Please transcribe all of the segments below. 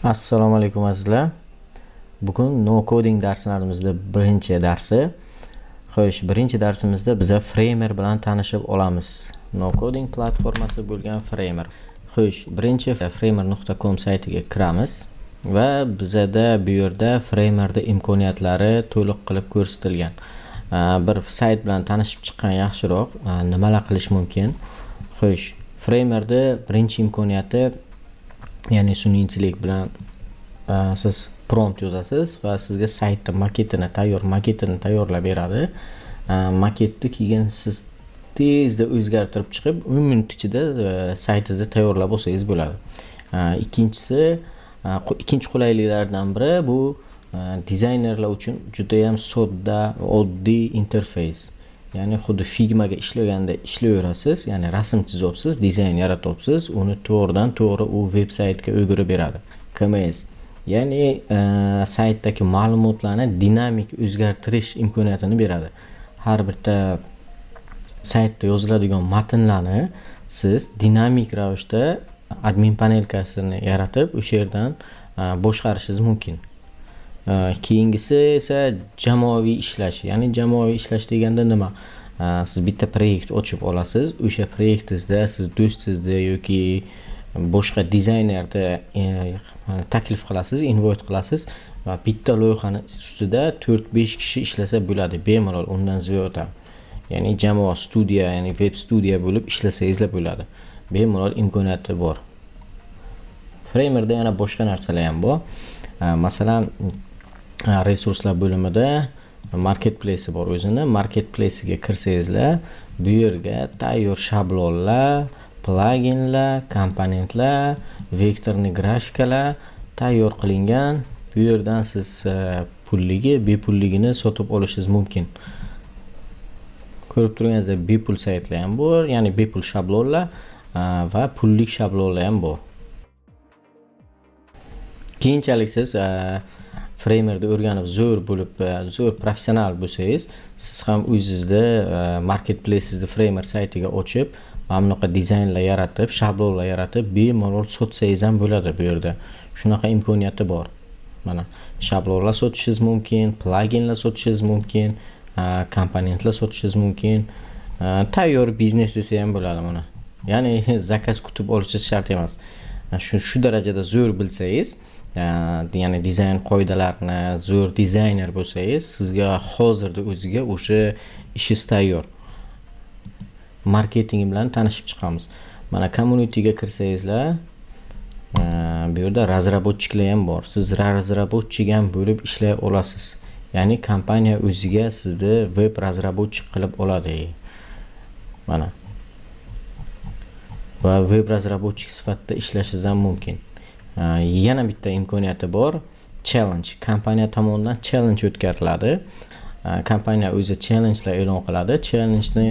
Assalomu alaykum azizlar. Bugun no coding darslarimizda birinchi darsi. Xo'sh, birinchi darsimizda biza Framer bilan tanishib olamiz. No coding platformasi bo'lgan Framer. Xo'sh, birinchi framer.com saytiga kiramiz va bizada bu yerda Framerda imkoniyatlari to'liq qilib ko'rsatilgan. Bir sayt bilan tanishib chiqqan yaxshiroq. Nimalar qilish mumkin? Xo'sh, Framerda birinchi imkoniyati, ya'ni sun'iy intellekt bilan siz prompt yozasiz va sizga saytda tayyor maketini tayyorlab beradi. Maketni keyin siz tezda o'zgartirib chiqib 10 minut ichida saytingizni tayyorlab olsangiz bo'ladi. Ikkinchi qulayliklardan biri bu dizaynerlar uchun juda ham sodda, oddiy interfeys. Ya'ni xuddi Figmaga ishlaganda ishlayverasiz, ya'ni rasm chizyapsiz, dizayn yaratyapsiz, uni to'g'ridan to'g'ri u veb-saytga o'girib beradi. KMS, ya'ni saytdagi ma'lumotlarni dinamik o'zgartirish imkoniyatini beradi. Har bitta saytda yoziladigan matnlarni siz dinamik ravishda admin panelkasini yaratib, o'sha yerdan boshqarishingiz mumkin. Keyingisi esa jamoaviy ishlash. Ya'ni jamoaviy ishlash deganda nima? Siz bitta proyekt ochib olasiz. O'sha proyektingizda siz do'stingizni yoki boshqa dizaynerni taklif qilasiz, invite qilasiz va bitta loyihani ustida 4-5 kishi ishlasa bo'ladi, bemalol, undan ziyoda. Ya'ni jamoa studiya, ya'ni web studiya bo'lib ishlasangiz bo'ladi. Bemalol imkoniyati bor. Framerda yana boshqa narsalar ham bor. Masalan, resurslar bo'limida marketplace bor o'zini. Marketplace'ga kirsangizlar, bu yerga tayyor shablonlar, pluginlar, komponentlar, vektorli grafikalar tayyor qilingan. Bu yerdan siz bepulligini sotib olishingiz mumkin. Ko'rib turganingizdek, bepul saytlar ham bor, ya'ni bepul shablonlar va pullik shablonlar ham bor. Keyinchalik siz Framerda o'rganib zo'r professional bo'lsangiz, siz ham o'zingizda marketplace'ingizni Framer saytiga ochib, mana bunaqa dizaynlar yaratib, shablonlar yaratib, bemalol sotsangiz ham bo'ladi bu yerda. Shunaqa imkoniyati bor. Mana shablonlar sotishingiz mumkin, pluginlar sotishingiz mumkin, komponentlar sotishingiz mumkin. Tayyor biznes desa ham bo'ladi buni. Ya'ni zakaz kutib olishingiz shart emas. Shu darajada zo'r bilsangiz, ya'ni dizayn qoidalarini, zo'r dizayner bo'lsangiz, sizga hozirda o'ziga o'sha ishingiz tayyor. Marketing bilan tanishib chiqamiz. Mana communityga kirsangizlar, bu yerda razraботчиklar ham bor. Siz razraботчик ham bo'lib ishlay olasiz. Ya'ni kompaniya o'ziga sizni web razraботчик qilib oladi. Mana. Va web razraботчик sifatida ishlashingiz ham mumkin. Yana bitta imkoniyati bor, challenge. Kompaniya tomonidan challenge o'tkaziladi. Kompaniya o'zi challengelar e'lon qiladi. Challenge-ni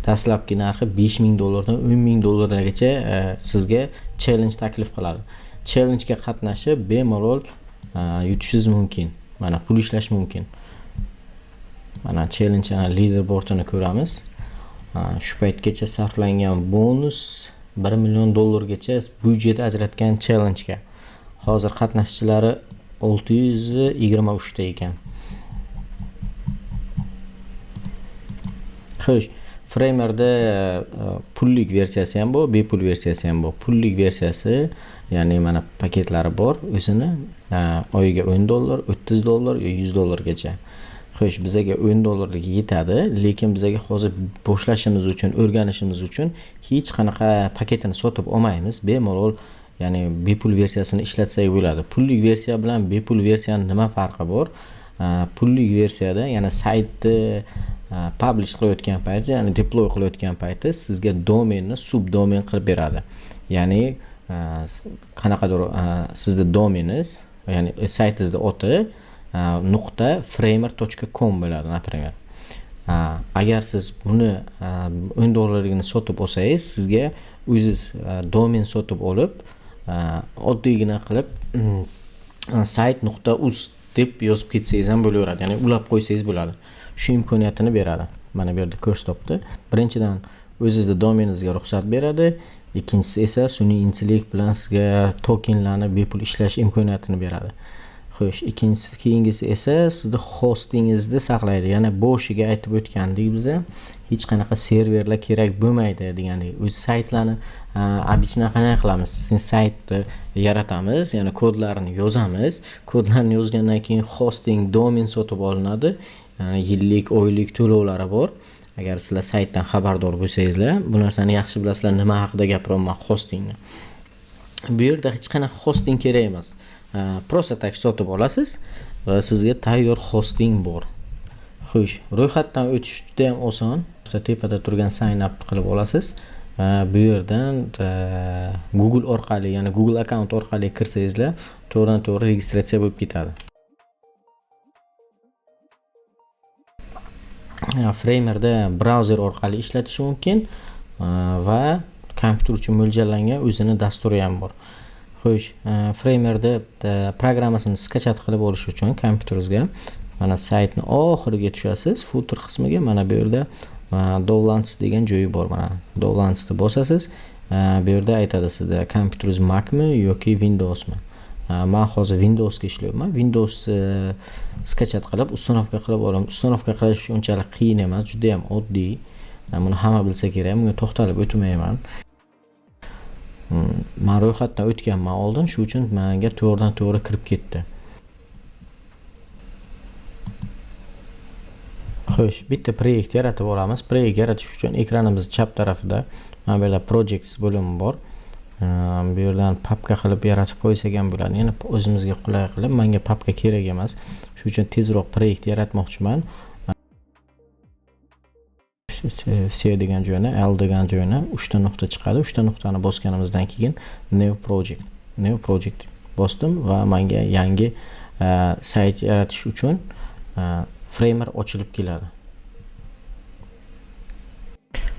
dastlabki narxi $5000 dan $10000 sizga challenge taklif qiladi. Challenge-ga qatnashib bemalol yutishingiz mumkin. Mana pul ishlash mumkin. Mana challenge leaderboardini ko'ramiz. Shu paytgacha sarflangan bonus $1 million gacha byudjet ajratgan challenge-ga. Hozir qatnashchilari 623 ta ekan. Xo'sh, Framerda pullik versiyasi ham bor, bepul versiyasi ham bor. Pullik versiyasi, ya'ni mana paketlari bor, o'zini oyiga $10, $30 yoki $100 gacha. Xo'sh, bizaga $10 yetadi, lekin bizaga hozir boshlashimiz uchun, o'rganishimiz uchun hech qanaqa paketini sotib olmaymiz. Bemalol, ya'ni bepul versiyasini ishlatsak bo'ladi. Pullik versiya bilan bepul versiyaning nima farqi bor? Pullik versiyada, ya'ni saytni publish qilayotgan payti, ya'ni deploy qilayotgan payti sizga domenni subdomen qilib beradi. Ya'ni qanaqadir sizning domeningiz, ya'ni saytingizda oti .framer.com bo'ladi, например. Agar siz buni $10 sotib olsangiz, sizga o'zingiz domen sotib olib, oddiygina qilib site.uz deb yozib ketsangiz ham bo'laveradi. Ya'ni ulab qo'ysangiz bo'ladi. Shu imkoniyatini beradi. Mana bu yerda ko'rsatibdi. Birinchidan o'zingizning domeningizga ruxsat beradi. Ikkinchisi esa sun'iy intellekt bilan sizga tokenlarni bepul ishlash imkoniyatini beradi. Xo'sh, keyingisi esa sizni hostingizni saqlaydi. Ya'ni boshiga aytib o'tgandik biza hech qanaqa serverlar kerak bo'lmaydi degandek. O'z saytlarni обычно qanday qilamiz? Siz saytni yaratamiz, ya'ni kodlarini yozamiz. Kodlarni yozgandan keyin hosting, domen sotib olinadi. Ya'ni yillik, oylik to'lovlari bor. Agar sizlar saytdan xabardor bo'lsangizlar, bu narsani yaxshi bilasizlar, nima haqida gapiryapman hostingni. Bu yerda hech qanaqa hosting kerak emas. Просто tak sotib olasiz va sizga tayyor hosting bor. Xo'sh, ro'yxatdan o'tish juda ham oson. Tepada turgan sign up qilib olasiz. Bu yerdan Google orqali, ya'ni Google account orqali kirsangizlar, to'g'ridan-to'g'ri registratsiya bo'lib ketadi. Framerda brauzer orqali ishlatish mumkin va kompyuter uchun mo'ljallangan o'zini dasturi ham bor. Xo'sh, Framerda programmasini skachat qilib olish uchun kompyuteringizga mana saytning oxiriga tushasiz, footer qismiga mana bu yerda Downloads degan joyi bor. Mana Downloadsni bosasiz. Bu yerda aytadi sizda kompyuteringiz Macmi yoki Windowsmi. Men hozir Windowsga ishlayapman. Windows skachat qilib, uстановка qilib olaman. Uстановка qilish unchalik qiyin emas, juda ham oddiy. Buni hamma bilsa kerak. Bunga to'xtalib o'tmayman. Men ro'yxatdan o'tganman oldin, shu uchun menga to'g'ridan-to'g'ri kirib ketdi. Xo'sh, bitta proyekt yaratib olamiz. Proyekt yaratish uchun ekranimiz chap tarafida mana bu yerda projects bo'limi bor. Bu yerdan papka qilib yaratib qo'ysak ham bo'ladi. Ya'ni o'zimizga qulay qilib, menga papka kerak emas. Shu uchun tezroq proyekt yaratmoqchiman. C degan joyni, L degan joyni 3 ta nuqta chiqadi. 3 ta nuqtani bosganimizdan keyin New Project bosdim va menga yangi sayt yaratish uchun Framer ochilib keladi.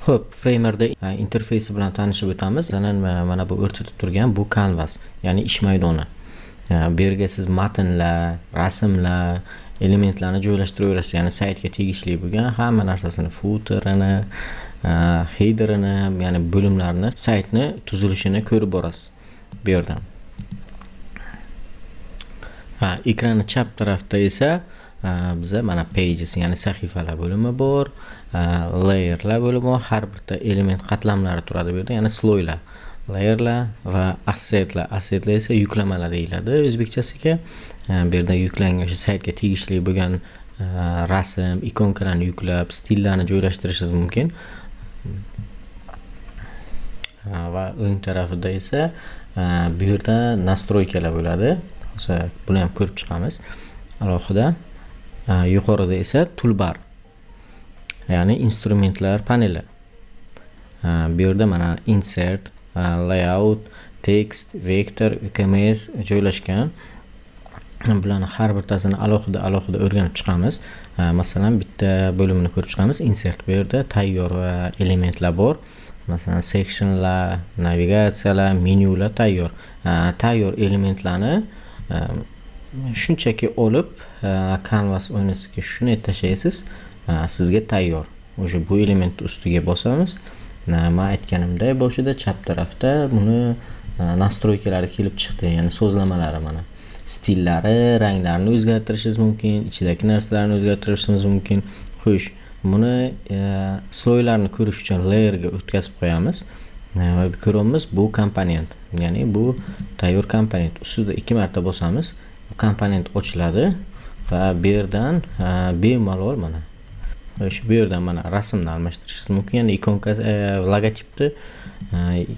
Xo'p, Framerda interfeysi bilan tanishib o'tamiz. Mana bu o'rtada turgan bu canvas, ya'ni ish maydoni. Bu yerga siz matnlar, rasmlar, elementlarni joylashtiraverasiz. Ya'ni saytga tegishli bo'lgan hamma narsasini, footerini, headerini, ya'ni bo'limlarni, saytni tuzilishini ko'rib borasiz bu yerdan. Ekranning chap tarafida esa biza mana pages, ya'ni sahifalar bo'limi bor, layerlar bo'limi bor. Har bitta element qatlamlari turadi bu yerda, ya'ni sloylar, layerlar va assetlar. Assetlar esa yuklamalar deyiladi o'zbekchasiga. Bu yerda yuklangan o'sha saytga tegishli bo'lgan rasm, ikonkalarni yuklab, stillarni joylashtirishingiz mumkin. Va o'ng tarafida esa bu yerda nastroykalar bo'ladi. Hozir buni ham ko'rib chiqamiz. Alohida yuqorida esa toolbar, ya'ni instrumentlar paneli. Bu yerda mana insert, layout, text, vektor, UKMS joylashgan. Bularni har birtasini alohida o'rganib chiqamiz. Masalan, bitta bo'limini ko'rib chiqamiz. Insert, bu yerda tayyor elementlar bor. Masalan, sectionlar, navigatsiyalar, menyular tayyor. Tayyor elementlarni shunchaki olib canvas o'ynasiga shuni tashlaysiz, sizga tayyor. O'sha bu elementni ustiga bosamiz. Men aytganimday boshida chap tarafda buni nastroykalari kelib chiqdi, ya'ni so'zlamalari mana. Stillari, ranglarini o'zgartirishingiz mumkin, ichidagi narsalarni o'zgartirishingiz mumkin. Xo'sh, buni sloylarni ko'rish uchun layerga o'tkazib qo'yamiz. Va ko'ramiz bu komponent, ya'ni bu tayyor komponent. Ustida 2 marta bosamiz, bu komponent ochiladi va bu yerdan bemalol mana bu yerdan mana rasmni almashtirishingiz mumkin, ya'ni ikonka, logotipni,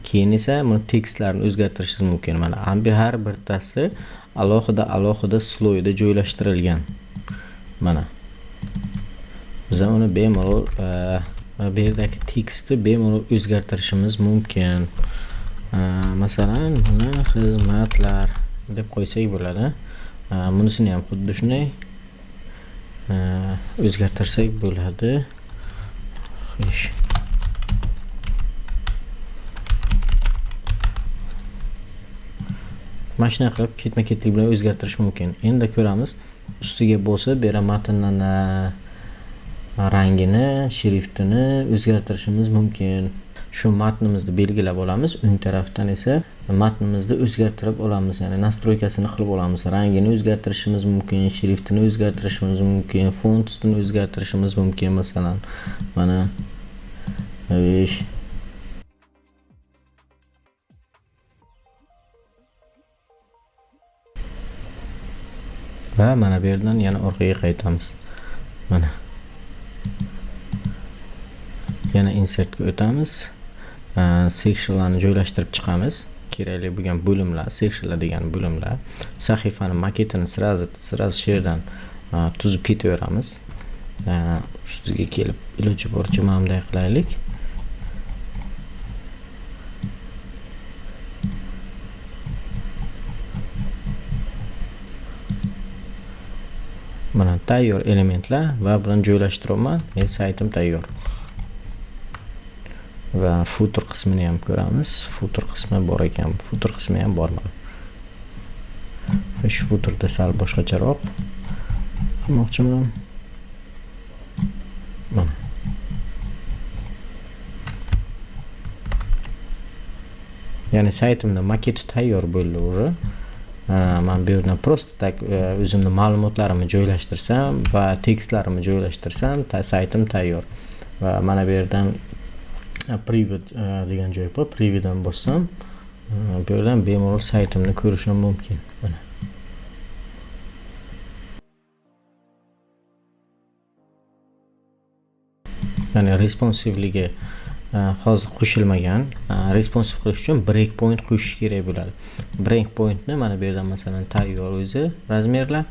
keyin esa buni tekstlarni o'zgartirishingiz mumkin. Mana har birtasi alohida sloyda joylashtirilgan. Mana biz uni bemalol bu yerdagi tekstni bemalol o'zgartirishimiz mumkin. Masalan, buni xizmatlar deb qo'ysak bo'ladi. Bunisini ham xuddi shunday o'zgartirsak bo'ladi. Xo'sh. Mana shunday qilib ketma-ketlik bilan o'zgartirish mumkin. Endi ko'ramiz. Ustiga bosib, bu yerga matnlarni rangini, shriftini o'zgartirishimiz mumkin. shu matnimizni belgilab olamiz. O'ng tarafdan esa matnimizni o'zgartirib olamiz. Ya'ni nastroykasini qilib olamiz. Rangini o'zgartirishimiz mumkin, shriftini o'zgartirishimiz mumkin, fontini o'zgartirishimiz mumkin. Masalan, mana va mana bu yerdan yana orqaga qaytamiz. Mana yana insertga o'tamiz. Sectionlarni joylashtirib chiqamiz. Kerakli bo'lgan bo'limlar, sectionlar degan bo'limlar. Sahifani maketini sirazi shu yerdan tuzib ketaveramiz. Ustiga kelib iloji boricha mana bunday qilaylik. Mana tayyor elementlar va bilan joylashtiryapman. Saytim tayyor. Va footer qismini ham ko'ramiz. Footer qismi bor ekan. Footer qismi ham bormi? Va shu footerda sal boshqacharoq qilmoqchiman. Mana. Ya'ni saytimda maketi tayyor bo'ldi уже. Men bu yerdan prosta tak o'zimning ma'lumotlarimni joylashtirsam va tekstlarimni joylashtirsam, saytim tayyor. Va mana bu yerdan preview degan joy bor. Previewdan bossam, bu yerdan bemalol saytimni ko'rishim mumkin. Mana. Ya'ni responsivligi hozir qo'shilmagan. Responsive qilish uchun breakpoint qo'shish kerak bo'ladi. Breakpointni mana bu yerdan masalan tayyor o'zi razmerlar.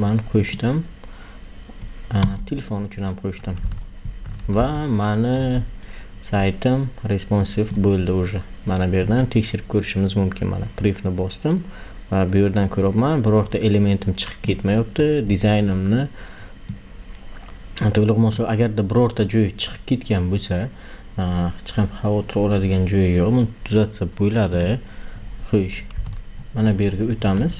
Men qo'shdim. Telefon uchun ham qo'shdim. Va mani saytim responsive bo'ldi уже. Mana bu yerdan tekshirib ko'rishimiz mumkin. Mana prevni bosdim va bu yerdan ko'ryapman, birorta elementim chiqib ketmayapti. Dizaynimni to'liq agarda birorta joy chiqib ketgan bo'lsa, hech ham xavotir oladigan joyi yo'q. Buni tuzatsa bo'ladi. Xo'sh. Mana bu yerga o'tamiz.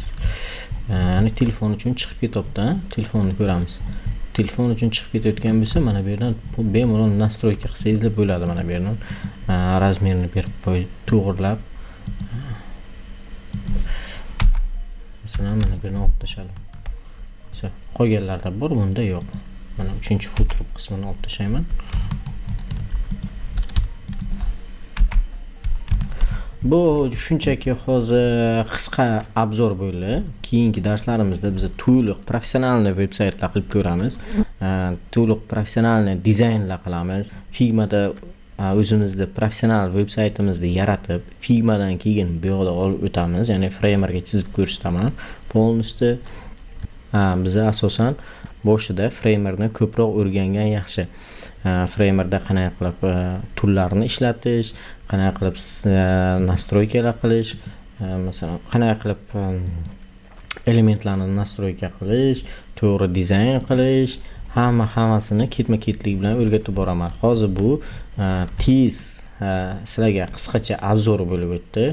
Ya'ni telefon uchun chiqib ketyapti. Telefonni ko'ramiz. Telefon uchun chiqib ketayotgan bo'lsa, mana bu yerdan bemalol nastroyka qilsangiz bo'ladi. Mana bu yerdan razmerni berib qo'yib, to'g'rilab. Masalan, mana bu yerdan olib tashladim. Qolganlarda bor, bunda yo'q. Mana 3-footer qismini olib tashlayman. Bu shunchaki hozir qisqa obzor bo'ldi. Keyingi darslarimizda biz to'liq professional veb-saytlar qilib ko'ramiz. To'liq professional dizaynlar qilamiz. Figmada o'zimizda professional veb-saytimizni yaratib, Figmadan keyin bu yoqda olib o'tamiz. Ya'ni framerga chizib ko'rsataman. Polностью biz asosan boshida framerni ko'proq o'rgangan yaxshi. Framerda qanday qilib toollarni ishlatish, qanday qilib nastroykalar qilish, masalan, qanday qilib elementlarni nastroyka qilish, to'g'ri dizayn qilish, hammasini ketma-ketlik bilan o'rgatib boraman. Hozir bu tez sizlarga qisqacha obzor bo'lib o'tdi.